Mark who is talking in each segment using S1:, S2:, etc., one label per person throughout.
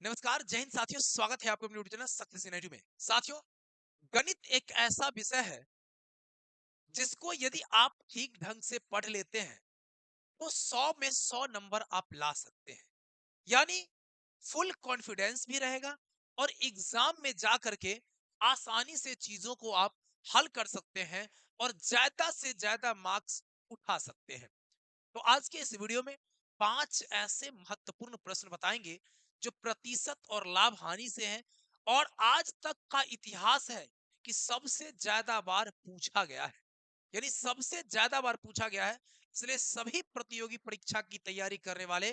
S1: नमस्कार, जय हिंद साथियों। स्वागत है आपको अपने YouTube channel success in edu में। साथियों, गणित एक ऐसा विषय है जिसको यदि आप ठीक ढंग से पढ़ लेते हैं तो 100 में 100 नंबर आप ला सकते हैं। यानी फुल कॉन्फिडेंस भी रहेगा और एग्जाम में जा करके आसानी से चीजों को आप हल कर सकते हैं और ज्यादा से ज्यादा मार्क्स उठा सकते हैं। तो आज के इस वीडियो में 5 ऐसे महत्वपूर्ण प्रश्न बताएंगे जो प्रतिशत और लाभ हानि से हैं और आज तक का इतिहास है कि सबसे ज्यादा बार पूछा गया है। यानी सबसे ज्यादा बार पूछा गया है। इसलिए सभी प्रतियोगी परीक्षा की तैयारी करने वाले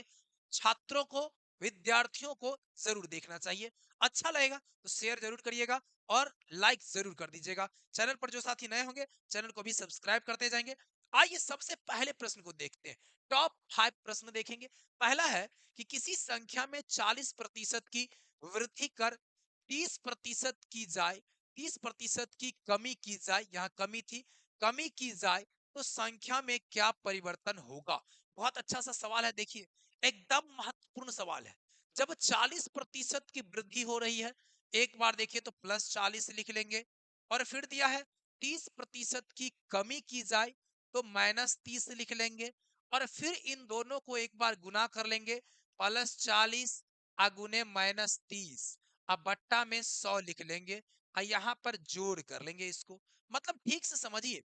S1: छात्रों को, विद्यार्थियों को जरूर देखना चाहिए। अच्छा लगेगा तो शेयर जरूर करिएगा और लाइक जरूर कर दीजिएगा। चैनल पर जो साथी नए होंगे चैनल को भी सब्सक्राइब करते जाएंगे। आइए सबसे पहले प्रश्न को देखते हैं। टॉप 5 प्रश्न देखेंगे। पहला है कि किसी संख्या में 40% की वृद्धि कर 30% की जाए, 30% की कमी की जाए, यहाँ कमी थी, कमी की जाए तो संख्या में क्या परिवर्तन होगा। बहुत अच्छा सा सवाल है। देखिए, एकदम महत्वपूर्ण सवाल है। जब 40% की वृद्धि हो रही है, एक बार देखिए तो +40 लिख लेंगे और फिर दिया है 30% की कमी की जाए तो -30 लिख लेंगे और फिर इन दोनों को एक बार गुना कर लेंगे। +40 अगुने -30, अब बट्टा में 100 लिख लेंगे और यहाँ पर जोड़ कर लेंगे इसको। मतलब ठीक से समझिए,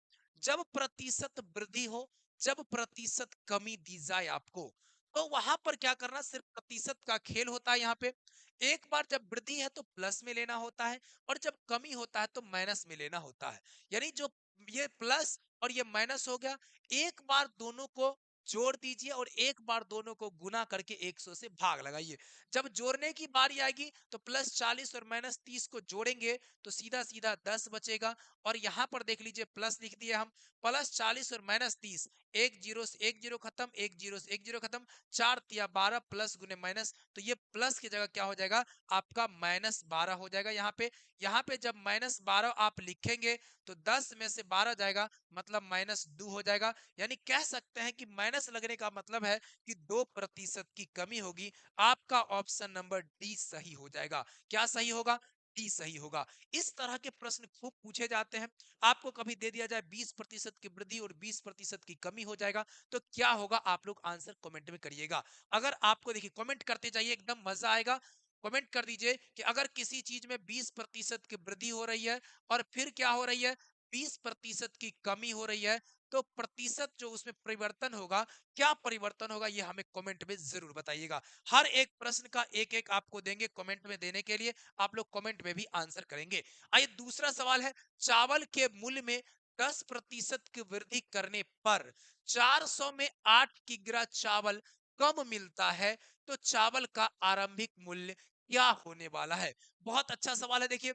S1: जब प्रतिशत वृद्धि हो, जब प्रतिशत कमी दी जाए आपको, तो वहां पर क्या करना, सिर्फ प्रतिशत का खेल होता है। यहाँ पे एक बार जब वृद्धि है तो प्लस में लेना होता है और जब कमी होता है तो माइनस में लेना होता है। यानी जो ये प्लस और ये माइनस हो गया, एक बार दोनों को जोड़ दीजिए और एक बार दोनों को गुना करके 100 से भाग लगाइए। जब जोड़ने की बारी आएगी तो +40 और -30 को जोड़ेंगे तो सीधा सीधा 10 बचेगा और यहां पर देख लीजिए प्लस लिख दिए हम। +40 और -30, एक जीरो से एक जीरो खत्म, एक जीरो से एक जीरो खत्म, 4 × 12 प्लस गुने माइनस, तो ये प्लस की जगह क्या हो जाएगा, आपका -12 हो जाएगा। यहाँ पे जब -12 आप लिखेंगे तो 10 में से 12 जाएगा, मतलब -2 हो जाएगा। यानी कह सकते हैं कि माइनस लगने का मतलब है कि 2% की कमी होगी। आपका ऑप्शन नंबर डी सही हो जाएगा। क्या सही होगा? डी सही होगा। इस तरह के प्रश्न खूब पूछे जाते हैं। आपको कभी दे दिया जाए 20% की वृद्धि और 20% की कमी हो जाएगा तो क्या होगा, आप लोग आंसर कमेंट में करिएगा। अगर आपको, देखिए कमेंट करते जाइए, एकदम मजा आएगा। कमेंट कर दीजिए कि अगर किसी चीज में 20% की वृद्धि हो रही है और फिर क्या हो रही है, 20% की कमी हो रही है, तो प्रतिशत जो उसमें परिवर्तन होगा, क्या परिवर्तन होगा, ये हमें कमेंट में जरूर बताइएगा। हर एक प्रश्न का एक एक आपको देंगे कमेंट में देने के लिए, आप लोग कमेंट में भी आंसर करेंगे। आइए दूसरा सवाल है, चावल के मूल्य में 10% की वृद्धि करने पर 400 में 8 किग्रा चावल कम मिलता है, तो चावल का आरंभिक मूल्य क्या होने वाला है। बहुत अच्छा सवाल है। देखिए,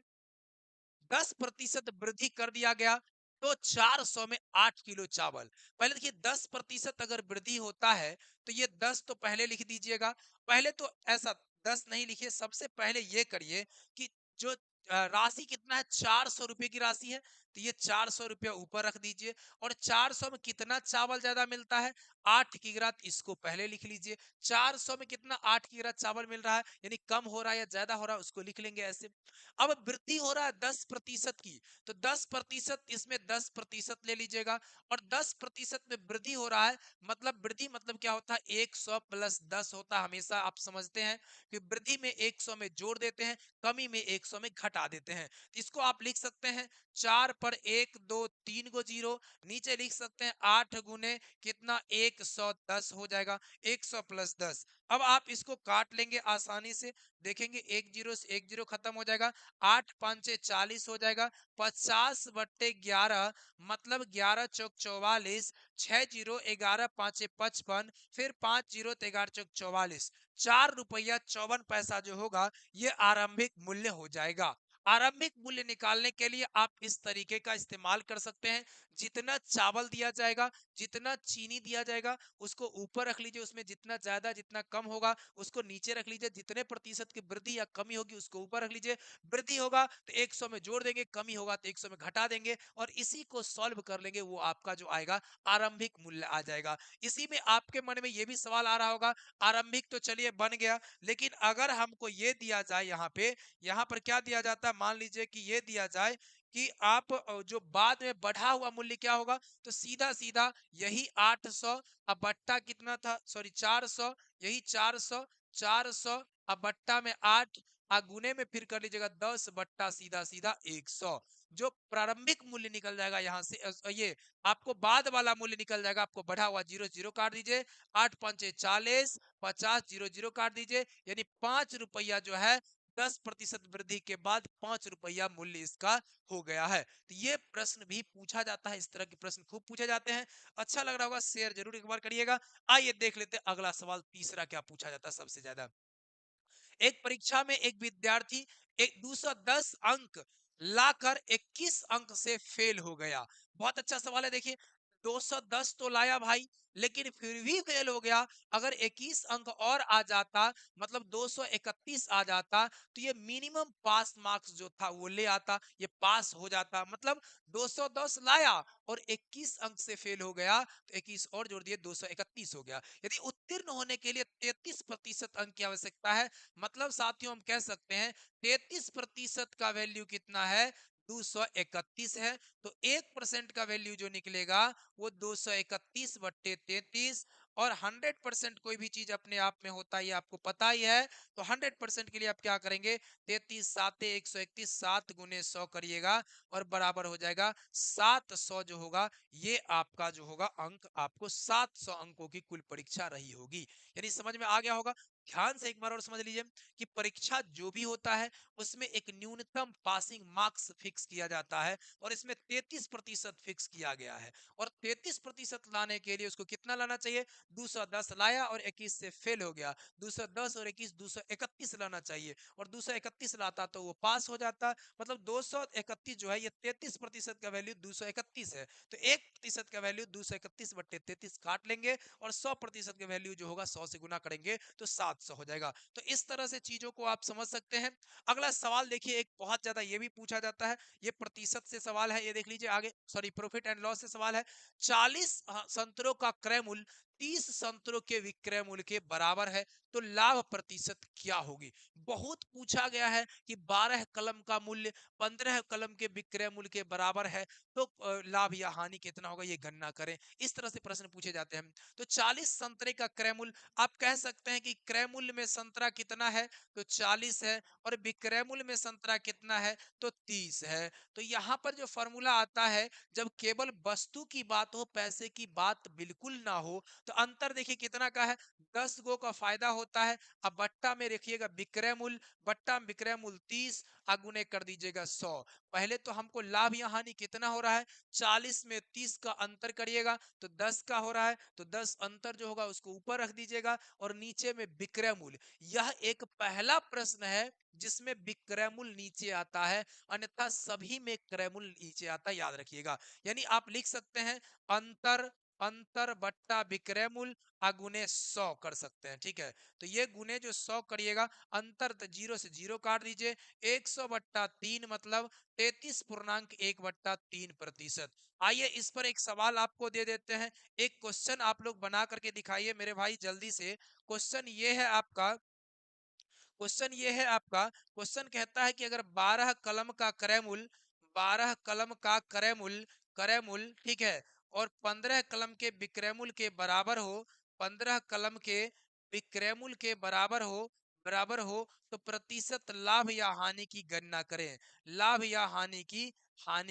S1: 10% वृद्धि कर दिया गया तो 400 में 8 किलो चावल। पहले देखिए, 10% अगर वृद्धि होता है तो ये 10 तो पहले लिख दीजिएगा। पहले तो ऐसा 10 नहीं लिखिए, सबसे पहले ये करिए कि जो राशि कितना है, 400 रुपए की राशि है, तो ये 400 रुपया ऊपर रख दीजिए। और 400 में कितना चावल ज्यादा मिलता है, 8 किग्रा, इसको पहले लिख लीजिए। 400 में कितना, 8 किग्रा चावल मिल रहा है, यानी कम हो रहा है या ज्यादा हो रहा है, उसको लिख लेंगे ऐसे। अब वृद्धि हो रहा है 10% की, तो 10% इसमें 10% ले लीजिएगा। और 10% में वृद्धि हो रहा है, मतलब वृद्धि मतलब क्या होता है, 100 + 10 होता है। हमेशा आप समझते हैं कि वृद्धि में 100 में जोड़ देते हैं, कमी में 100 में घटा देते हैं। तो इसको आप लिख सकते हैं 4 पर 1 2 3 गो जीरो, नीचे लिख सकते हैं 8 गुने कितना, 110 हो जाएगा, 100 + 10। अब आप इसको काट लेंगे आसानी से, देखेंगे एक जीरो से एक जीरो खत्म हो जाएगा, 8 5 40 हो जाएगा, 50/11, मतलब 11 चौक 44, 6 जीरो 11 5 55, फिर 5 जीरो 11 चौक 44, ₹4.54 जो होगा ये आरंभिक मूल्य हो जाएगा। आरंभिक मूल्य निकालने के लिए आप इस तरीके का इस्तेमाल कर सकते हैं। जितना चावल दिया जाएगा, जितना चीनी दिया जाएगा, उसको ऊपर रख लीजिए, उसमें जितना ज्यादा जितना कम होगा उसको नीचे रख लीजिए, जितने प्रतिशत की वृद्धि या कमी होगी उसको ऊपर रख लीजिए। वृद्धि होगा तो 100 में जोड़ देंगे, कमी होगा तो 100 में घटा देंगे, और इसी को सॉल्व कर लेंगे, वो आपका जो आएगा आरंभिक मूल्य आ जाएगा। इसी में आपके मन में ये भी सवाल आ रहा होगा, आरंभिक तो चलिए बन गया, लेकिन अगर हमको ये दिया जाए यहाँ पर क्या दिया जाता है, मान लीजिए कि ये दिया जाए कि आप जो बाद में बढ़ा हुआ मूल्य क्या होगा, तो सीधा सीधा यही 800 अब बट्टा कितना था, सॉरी 400, यही 400, 400 अब बट्टा में 8 गुने में फिर कर लीजिएगा 10 बट्टा सीधा सीधा 100। जो प्रारंभिक मूल्य निकल जाएगा यहाँ से ये आपको बाद वाला मूल्य निकल जाएगा, आपको बढ़ा हुआ जीरो जीरो काट दीजिए, 8 पंचे 40, 50 जीरो जीरो काट दीजिए, यानी 5 रुपया जो है 10% वृद्धि के बाद 5 रुपया मूल्य इसका हो गया है। तो ये प्रश्न भी पूछा जाता है, इस तरह के प्रश्न खूब पूछे जाते हैं। अच्छा लग रहा होगा, शेयर जरूर एक बार करिएगा। आइए देख लेते हैं अगला सवाल, तीसरा क्या पूछा जाता है सबसे ज्यादा। एक परीक्षा में एक विद्यार्थी एक 210 अंक लाकर 21 अंक से फेल हो गया। बहुत अच्छा सवाल है, देखिए 210 तो लाया भाई, लेकिन फिर भी फेल हो गया। अगर 21 अंक और आ जाता, मतलब 231 आ जाता, तो ये मिनिमम पास मार्क्स जो था वो ले आता, ये पास हो जाता। मतलब 210 लाया और 21 अंक से फेल हो गया, तो 21 और जोड़ दिए 231 हो गया। यदि उत्तीर्ण होने के लिए 33% अंक की आवश्यकता है, मतलब साथियों हम कह सकते हैं 33% का वैल्यू कितना है, 231 है। तो 1% का वैल्यू जो निकलेगा वो 231 बट्टे 33, और 100% कोई भी चीज अपने आप में होता है, ये आपको पता ही है। तो 100% के लिए आप क्या करेंगे, 33 साते 131, 7 गुने 100 करिएगा और बराबर हो जाएगा 700 जो होगा, ये आपका जो होगा अंक, आपको 700 अंकों की कुल परीक्षा रही होगी। यानी समझ में आ गया होगा। ध्यान से एक बार और समझ लीजिए कि परीक्षा जो भी होता है उसमें एक न्यूनतम पासिंग मार्क्स फिक्स किया जाता है, और इसमें 33% फिक्स किया गया है। और 33% लाने के लिए उसको कितना लाना चाहिए, 210 लाया और 21 से फेल हो गया, 210 और 21 231 लाना चाहिए, और 231 लाता तो वो पास हो जाता। मतलब 231 जो है, ये 33% का वैल्यू 231 है, तो 1% का वैल्यू 231 बट्टे 33 काट लेंगे, और 100% का वैल्यू जो होगा 100 से गुना करेंगे तो 700 हो जाएगा। तो इस तरह से चीजों को आप समझ सकते हैं। अगला सवाल देखिए, एक बहुत ज्यादा ये भी पूछा जाता है, ये प्रतिशत से सवाल है, ये देख लीजिए आगे, सॉरी प्रॉफिट एंड लॉस से सवाल है। 40 संतरों का क्रय मूल्य 30 संतरों के विक्रय मूल्य के बराबर है, तो लाभ प्रतिशत क्या होगी। बहुत पूछा गया है कि 12 कलम का मूल्य 15 कलम के विक्रय मूल्य के बराबर है, तो लाभ या हानि कितना होगा, ये गणना करें। इस तरह से प्रश्न पूछे जाते हैं। तो 40 संतरे का क्रय मूल्य, आप कह सकते हैं कि क्रय मूल्य में संतरा कितना है, तो 40 है, और विक्रय मूल्य में संतरा कितना है, तो 30 है। तो यहाँ पर जो फॉर्मूला आता है, जब केवल वस्तु की बात हो, पैसे की बात बिल्कुल ना हो, तो अंतर देखिए कितना का है, 10 गो का फायदा होता है। अब बट्टा में रखिएगा विक्रय मूल्य, बट्टा में विक्रय मूल्य 30, अगुने कर दीजिएगा 100। पहले तो हमको लाभ या हानि कितना हो रहा है, 40 में 30 का अंतर करिएगा तो 10 का हो रहा है, तो 10 अंतर जो होगा उसको ऊपर रख दीजिएगा, और नीचे में विक्रय मूल्य। यह एक पहला प्रश्न है जिसमें विक्रय मूल्य नीचे आता है, अन्यथा सभी में क्रय मूल्य नीचे आता है, याद रखिएगा। यानी आप लिख सकते हैं अंतर, अंतर बट्टा विक्रय मूल्य अगुने 100 कर सकते हैं, ठीक है। तो ये गुने जो 100 करिएगा, अंतर तो जीरो से जीरो काट दीजिए, 100 बट्टा 3 मतलब 33.1/3%। आइए इस पर एक सवाल आपको दे देते हैं, एक क्वेश्चन आप लोग बना करके दिखाइए मेरे भाई जल्दी से। क्वेश्चन ये है आपका, क्वेश्चन ये है आपका, क्वेश्चन कहता है कि अगर 12 कलम का क्रय मूल्य, 12 कलम का क्रय मूल्य ठीक है, और 15 कलम के विक्रय मूल्य के बराबर हो, 15 कलम के विक्रय मूल्य के बराबर हो, तो प्रतिशत लाभ या हानि की गणना करें। लाभ या हानि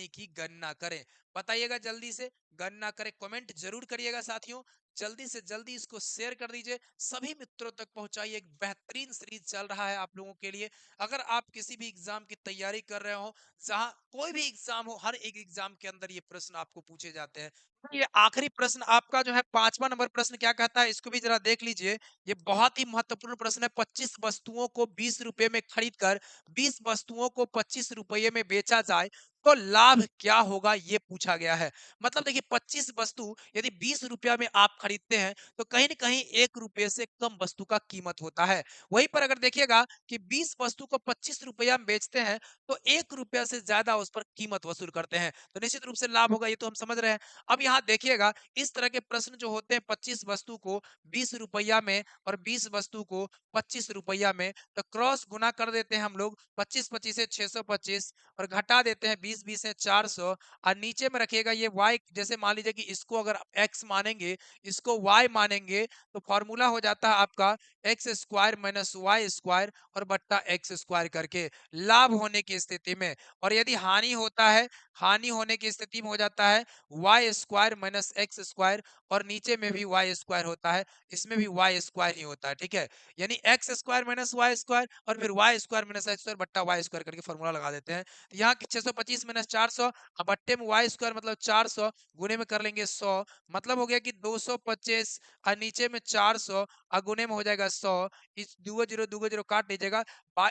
S1: की गणना करें। बताइएगा जल्दी से, गणना करें, कमेंट जरूर करिएगा साथियों। जल्दी से जल्दी इसको शेयर कर दीजिए, सभी मित्रों तक पहुंचाइए। एक बेहतरीन सीरीज चल रहा है आप लोगों के लिए। अगर आप किसी भी एग्जाम की तैयारी कर रहे हो, जहां कोई भी एग्जाम हो, हर एक एग्जाम के अंदर ये प्रश्न आपको पूछे जाते हैं। तो ये आखिरी प्रश्न आपका जो है 5वां नंबर प्रश्न क्या कहता है, इसको भी जरा देख लीजिए। ये बहुत ही महत्वपूर्ण प्रश्न है। 25 वस्तुओं को 20 रुपए में खरीद कर 20 वस्तुओं को 25 रुपये में बेचा जाए, तो लाभ क्या होगा ये पूछा गया है। मतलब देखिए 25 वस्तु यदि 20 रुपया में आप खरीदते हैं तो कहीं न कहीं 1 रुपए से कम वस्तु का कीमत होता है। वहीं पर अगर देखिएगा कि 20 वस्तु को 25 रुपया में बेचते हैं तो 1 रुपया से ज़्यादा उस पर कीमत वसूल करते हैं। तो निश्चित रूप से लाभ होगा, ये तो हम समझ रहे हैं। अब यहाँ देखिएगा इस तरह के प्रश्न जो होते हैं 25 वस्तु को 20 रुपया में और 20 वस्तु को 25 रुपया में, तो क्रॉस गुना कर देते हैं हम लोग। 25-25 से 625 और घटा देते हैं 20-20 से 400 और नीचे में रखिएगा ये y, जैसे मान लीजिए कि इसको अगर x मानेंगे, इसको y मानेंगे, तो फॉर्मूला हो जाता है आपका X square minus Y square और बट्टा एक्स स्क्वायर करके लाभ होने की स्थिति में। और यदि हानि होता है, हानि होने की स्थिति में हो जाता है Y square minus X square और नीचे में भी वाई स्क्वायर होता है, इसमें भी वाई स्क्वायर ही होता है। ठीक है, यानी X square minus Y square और फिर Y square minus X square बट्टा वाई स्क्वायर करके फॉर्मूला लगा देते हैं। तो यहाँ 625 माइनस 400 बट्टे में वाई स्क्वायर मतलब 400 गुने में कर लेंगे 100, मतलब हो गया कि 225 और नीचे में 400 और गुने में हो जाएगा 100। इस दूगो जीरो काट लीजिएगा,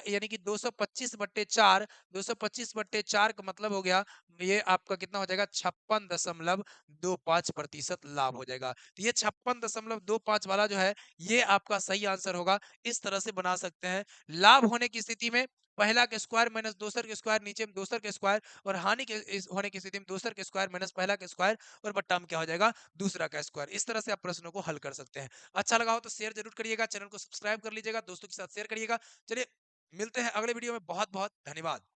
S1: यानी कि 225/4, 225/4 का मतलब हो गया ये आपका कितना हो जाएगा 56.25% लाभ हो जाएगा। तो ये 56.25 वाला जो है ये आपका सही आंसर होगा। इस तरह से बना सकते हैं। लाभ होने की स्थिति में पहला के स्क्वायर माइनस दोसर के स्क्वायर, नीचे में दोसर के स्क्वायर, और हानि के होने की स्थिति में दोसर के स्क्वायर माइनस पहला के स्क्वायर और बट्टा में क्या हो जाएगा दूसरा का स्क्वायर। इस तरह से आप प्रश्नों को हल कर सकते हैं। अच्छा लगा हो तो शेयर जरूर करिएगा, चैनल को सब्सक्राइब कर लीजिएगा, दोस्तों के साथ शेयर करिएगा। चलिए मिलते हैं अगले वीडियो में। बहुत बहुत धन्यवाद।